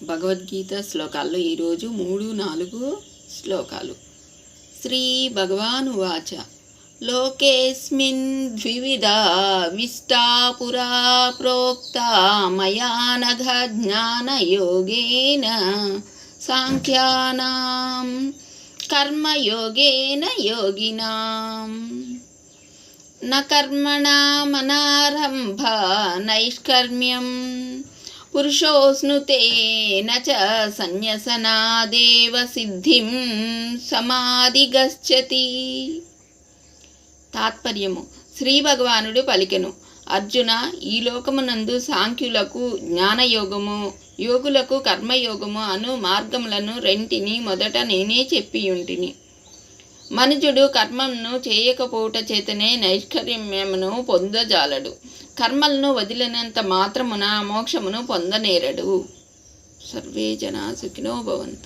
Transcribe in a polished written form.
భగవద్గీత శ్లోకాల్లో ఈరోజు 3-4 శ్లోకాలు. శ్రీ భగవానువాచ లోకేస్మిన్ ద్వివిధా విష్టా పురా ప్రోక్తా మయా నఘ జ్ఞానయోగేన సాంఖ్యానాం కర్మయోగేన యోగినాం. న కర్మణామనారంభ నైష్కర్మ్యం పురుషోస్నుతే నచ సన్యసనాదేవ సిద్ధిం సమాధిగచ్చతి. తాత్పర్యము: శ్రీ భగవానుడు పలికెను, అర్జున, ఈ లోకమునందు సాంఖ్యులకు జ్ఞానయోగము, యోగులకు కర్మయోగము అను మార్గములను రెంటిని మొదట నేనే చెప్పియుంటిని. మనుజుడు కర్మను చేయకపోవుట చేతనే నైష్కర్మ్యమును పొందజాలడు. కర్మలను వదిలినంత మాత్రమున మోక్షమును పొందనేరడు. సర్వే జనా సుఖినో భవంతు.